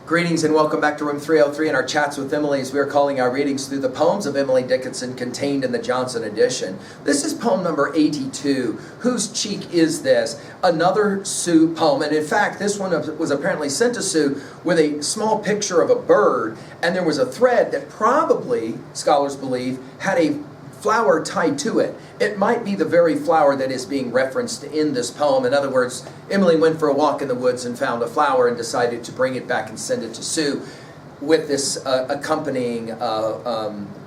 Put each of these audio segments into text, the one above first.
Greetings and welcome back to room 303 in our chats with Emily as we are calling our readings through the poems of Emily Dickinson contained in the Johnson edition. This is poem number 82, Whose Cheek Is This? Another Sue poem. And in fact, this one was apparently sent to Sue with a small picture of a bird, and there was a thread that probably, scholars believe, had a flower tied to it. It might be the very flower that is being referenced in this poem. In other words, Emily went for a walk in the woods and found a flower and decided to bring it back and send it to Sue with this accompanying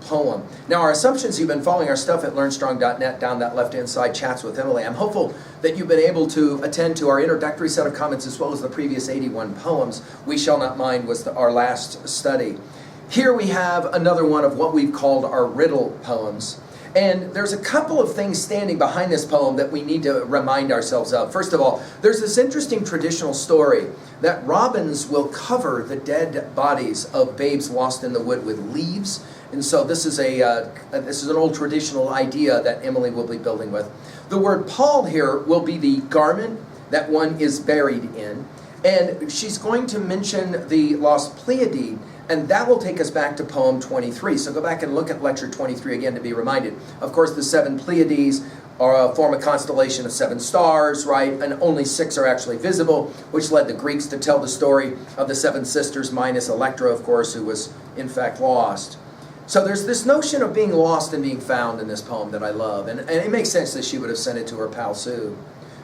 poem. Now, our assumptions, you've been following our stuff at learnstrong.net down that left-hand side, Chats with Emily. I'm hopeful that you've been able to attend to our introductory set of comments as well as the previous 81 poems. We Shall Not Mind was our last study. Here we have another one of what we've called our riddle poems. And there's a couple of things standing behind this poem that we need to remind ourselves of. First of all, there's this interesting traditional story that robins will cover the dead bodies of babes lost in the wood with leaves. And so this is an old traditional idea that Emily will be building with. The word pall here will be the garment that one is buried in. And she's going to mention the lost Pleiade, and that will take us back to poem 23. So go back and look at lecture 23 again to be reminded. Of course, the seven Pleiades form a constellation of 7 stars, right? And only 6 are actually visible, which led the Greeks to tell the story of the 7 sisters, minus Electra, of course, who was in fact lost. So there's this notion of being lost and being found in this poem that I love. And it makes sense that she would have sent it to her pal Sue.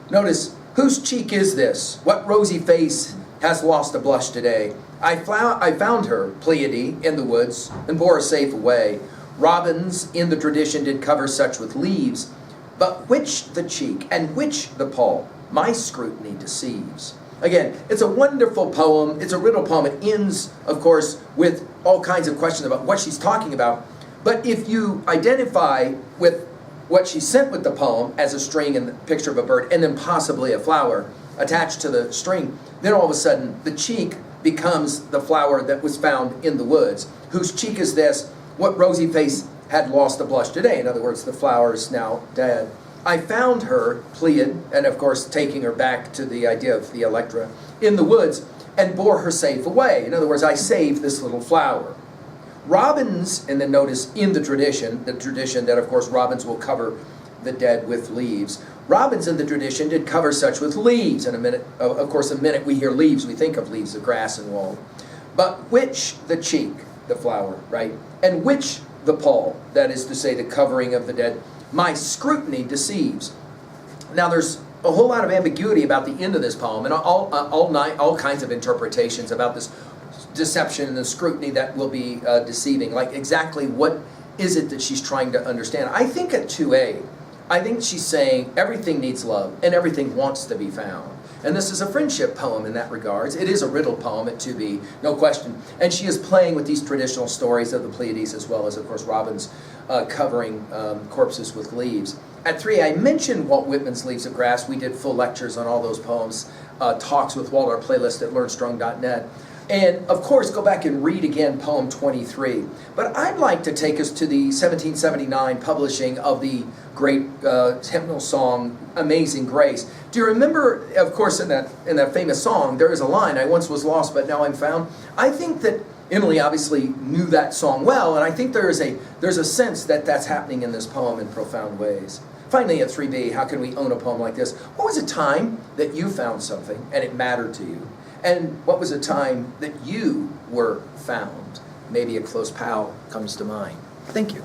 Notice, whose cheek is this? What rosy face has lost a blush today? I found her, Pleiade, in the woods, and bore her safe away. Robins in the tradition did cover such with leaves, but which the cheek, and which the pall, my scrutiny deceives. Again, it's a wonderful poem. It's a riddle poem. It ends, of course, with all kinds of questions about what she's talking about. But if you identify with what she sent with the poem as a string and the picture of a bird, and then possibly a flower attached to the string, then all of a sudden the cheek becomes the flower that was found in the woods. Whose cheek is this? What rosy face had lost a blush today? In other words, the flower is now dead. I found her, Pleiad, and of course taking her back to the idea of the Electra, in the woods, and bore her safe away. In other words, I saved this little flower. Robins, and then notice in the tradition that of course robins will cover the dead with leaves. Robins in the tradition did cover such with leaves. In a minute, of course, the minute we hear leaves, we think of leaves of grass and wold. But which the cheek, the flower, right? And which the pall, that is to say the covering of the dead, my scrutiny deceives. Now there's a whole lot of ambiguity about the end of this poem, and all kinds of interpretations about this deception and the scrutiny that will be deceiving. Like exactly what is it that she's trying to understand? I think at 2a, I think she's saying everything needs love and everything wants to be found. And this is a friendship poem in that regards. It is a riddle poem at 2b, no question. And she is playing with these traditional stories of the Pleiades as well as, of course, robins covering corpses with leaves. At 3, I mentioned Walt Whitman's Leaves of Grass. We did full lectures on all those poems, talks with Walt, our playlist at learnstrong.net. And, of course, go back and read again poem 23. But I'd like to take us to the 1779 publishing of the great hymnal song, Amazing Grace. Do you remember, of course, in that famous song, there is a line, I once was lost, but now I'm found? I think that Emily obviously knew that song well, and I think there's a sense that that's happening in this poem in profound ways. Finally, at 3b, how can we own a poem like this? What was a time that you found something and it mattered to you? And what was a time that you were found? Maybe a close pal comes to mind. Thank you.